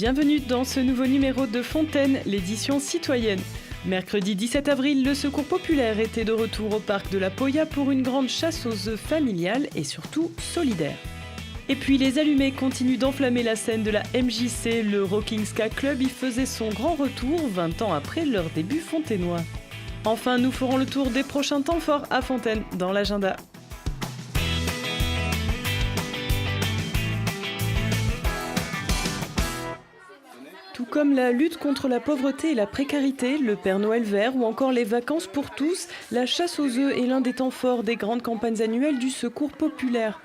Bienvenue dans ce nouveau numéro de Fontaine, l'édition citoyenne. Mercredi 17 avril, le Secours populaire était de retour au parc de la Poya pour une grande chasse aux œufs familiale et surtout solidaire. Et puis les allumés continuent d'enflammer la scène de la MJC. Le Rocking Ska Club y faisait son grand retour 20 ans après leur début fontainois. Enfin, nous ferons le tour des prochains temps forts à Fontaine dans l'agenda. Tout comme la lutte contre la pauvreté et la précarité, le Père Noël vert ou encore les vacances pour tous, la chasse aux œufs est l'un des temps forts des grandes campagnes annuelles du Secours populaire.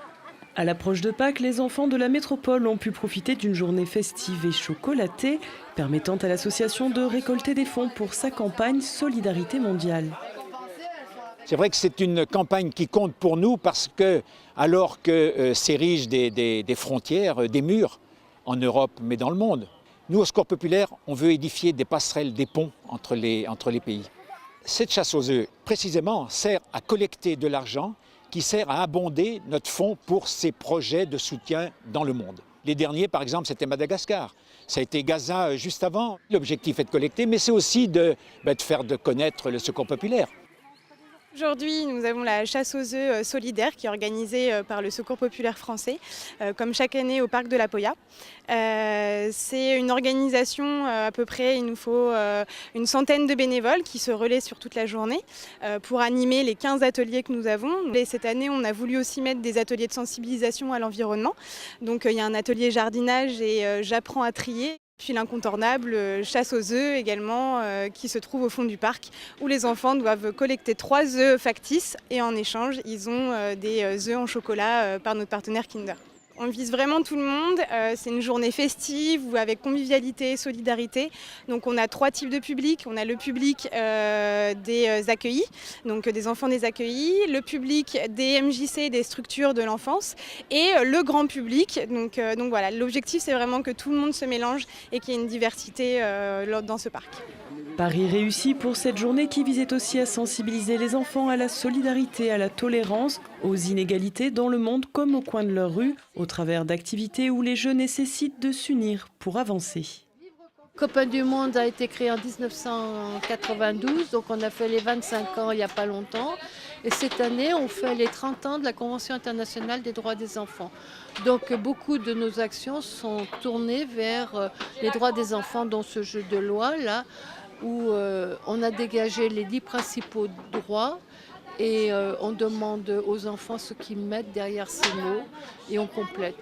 À l'approche de Pâques, les enfants de la métropole ont pu profiter d'une journée festive et chocolatée, permettant à l'association de récolter des fonds pour sa campagne Solidarité mondiale. C'est vrai que c'est une campagne qui compte pour nous parce que, alors que s'érigent des frontières, des murs en Europe mais dans le monde, nous au Secours populaire, on veut édifier des passerelles, des ponts entre les pays. Cette chasse aux œufs, précisément, sert à collecter de l'argent qui sert à abonder notre fonds pour ces projets de soutien dans le monde. Les derniers, par exemple, c'était Madagascar. Ça a été Gaza juste avant. L'objectif est de collecter, mais c'est aussi de faire connaître le Secours populaire. Aujourd'hui, nous avons la chasse aux œufs solidaire qui est organisée par le Secours populaire français, comme chaque année au parc de la Poya. C'est une organisation à peu près, il nous faut une centaine de bénévoles qui se relaient sur toute la journée pour animer les 15 ateliers que nous avons. Et cette année, on a voulu aussi mettre des ateliers de sensibilisation à l'environnement. Donc il y a un atelier jardinage et j'apprends à trier. Puis l'incontournable chasse aux œufs également qui se trouve au fond du parc où les enfants doivent collecter 3 œufs factices et en échange ils ont des œufs en chocolat par notre partenaire Kinder. On vise vraiment tout le monde, c'est une journée festive ou avec convivialité et solidarité. Donc on a 3 types de public. On a le public des accueillis, donc des enfants des accueillis, le public des MJC, des structures de l'enfance et le grand public. Donc voilà, l'objectif c'est vraiment que tout le monde se mélange et qu'il y ait une diversité dans ce parc. Paris réussi pour cette journée qui visait aussi à sensibiliser les enfants à la solidarité, à la tolérance, aux inégalités dans le monde comme au coin de leur rue, au travers d'activités où les jeunes nécessitent de s'unir pour avancer. Copains du Monde a été créé en 1992, donc on a fait les 25 ans il n'y a pas longtemps. Et cette année, on fait les 30 ans de la Convention internationale des droits des enfants. Donc beaucoup de nos actions sont tournées vers les droits des enfants dans ce jeu de loi là, où on a dégagé les 10 principaux droits et on demande aux enfants ce qu'ils mettent derrière ces mots et on complète.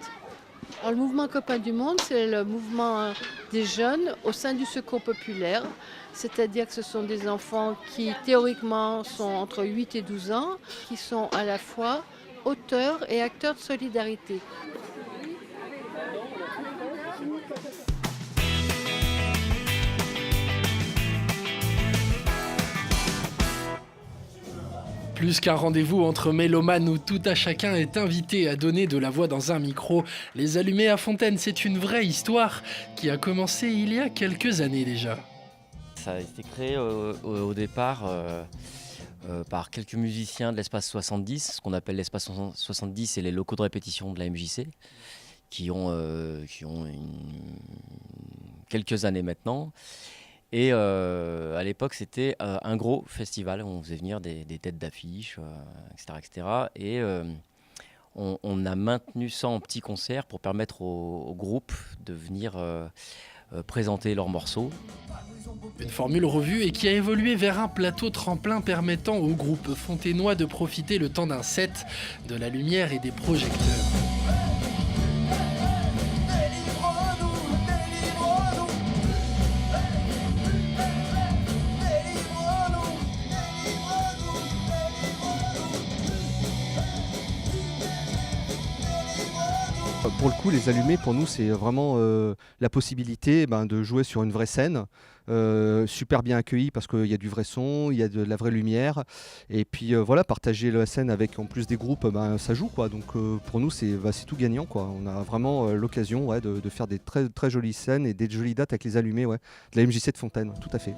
Alors, le mouvement Copains du Monde, c'est le mouvement des jeunes au sein du Secours populaire, c'est-à-dire que ce sont des enfants qui théoriquement sont entre 8 et 12 ans, qui sont à la fois auteurs et acteurs de solidarité. Plus qu'un rendez-vous entre mélomanes où tout à chacun est invité à donner de la voix dans un micro, Les Allumés à Fontaine, c'est une vraie histoire qui a commencé il y a quelques années déjà. Ça a été créé au départ par quelques musiciens de l'Espace 70, ce qu'on appelle l'Espace 70 et les locaux de répétition de la MJC, qui ont quelques années maintenant. Et à l'époque, c'était un gros festival. On faisait venir des têtes d'affiche, etc. Et on a maintenu ça en petits concerts pour permettre au groupe de venir présenter leurs morceaux. Une formule revue et qui a évolué vers un plateau tremplin permettant au groupe fontainois de profiter le temps d'un set, de la lumière et des projecteurs. Pour le coup, les allumés, pour nous, c'est vraiment la possibilité de jouer sur une vraie scène, super bien accueillie parce qu'il y a du vrai son, il y a de la vraie lumière. Et puis partager la scène avec en plus des groupes, ça joue quoi. Donc pour nous, c'est tout gagnant quoi. On a vraiment l'occasion de faire des très, très jolies scènes et des jolies dates avec les allumés de la MJC de Fontaine, tout à fait.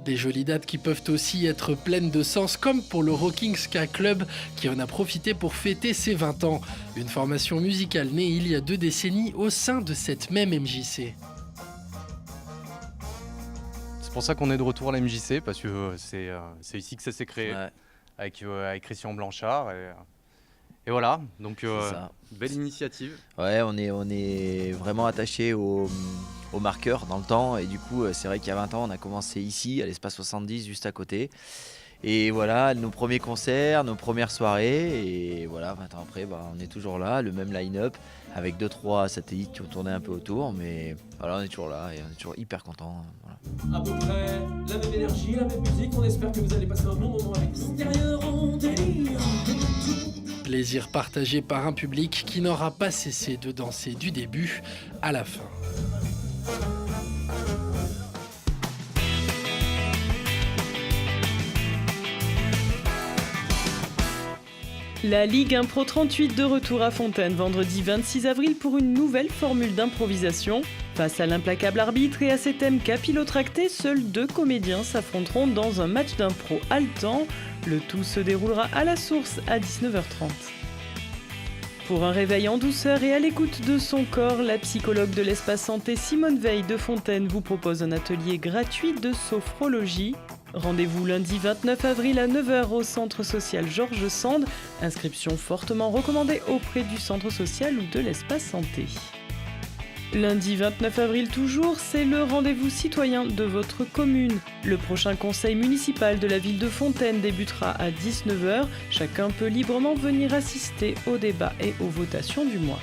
Des jolies dates qui peuvent aussi être pleines de sens, comme pour le Rocking Ska Club qui en a profité pour fêter ses 20 ans. Une formation musicale née il y a 2 décennies au sein de cette même MJC. pour ça qu'on est de retour à la MJC, parce que c'est ici que ça s'est créé, Ouais. avec Christian Blanchard. Et voilà, donc ça. belle initiative. Ouais, on est vraiment attaché au marqueur dans le temps. Et du coup, c'est vrai qu'il y a 20 ans, on a commencé ici, à l'espace 70, juste à côté. Et voilà, nos premiers concerts, nos premières soirées. Et voilà, 20 ans après, on est toujours là, le même line-up, avec 2-3 satellites qui ont tourné un peu autour. Mais voilà, on est toujours là et on est toujours hyper contents. Voilà. À peu près la même énergie, la même musique. On espère que vous allez passer un bon moment avec nous. Intérieur en délire. Plaisir partagé par un public qui n'aura pas cessé de danser du début à la fin. La Ligue 1 Pro 38 de retour à Fontaine vendredi 26 avril pour une nouvelle formule d'improvisation. Face à l'implacable arbitre et à ses thèmes capillotractés, seuls 2 comédiens s'affronteront dans un match d'impro haletant. Le tout se déroulera à la source à 19h30. Pour un réveil en douceur et à l'écoute de son corps, la psychologue de l'espace santé Simone Veil de Fontaine vous propose un atelier gratuit de sophrologie. Rendez-vous lundi 29 avril à 9h au centre social Georges Sand. Inscription fortement recommandée auprès du centre social ou de l'espace santé. Lundi 29 avril toujours, c'est le rendez-vous citoyen de votre commune. Le prochain conseil municipal de la ville de Fontaine débutera à 19h. Chacun peut librement venir assister aux débats et aux votations du mois.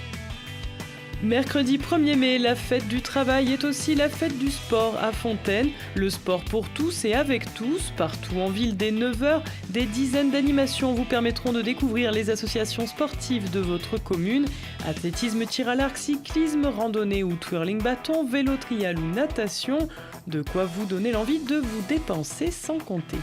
Mercredi 1er mai, la fête du travail est aussi la fête du sport à Fontaine. Le sport pour tous et avec tous, partout en ville dès 9h, des dizaines d'animations vous permettront de découvrir les associations sportives de votre commune. Athlétisme, tir à l'arc, cyclisme, randonnée ou twirling bâton, vélo trial ou natation. De quoi vous donner l'envie de vous dépenser sans compter.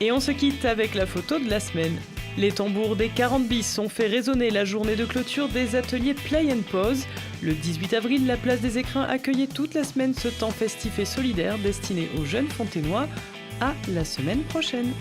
Et on se quitte avec la photo de la semaine. Les tambours des 40 bis ont fait résonner la journée de clôture des ateliers Play and Pause. Le 18 avril, la place des Écrins accueillait toute la semaine ce temps festif et solidaire destiné aux jeunes fontainois. À la semaine prochaine.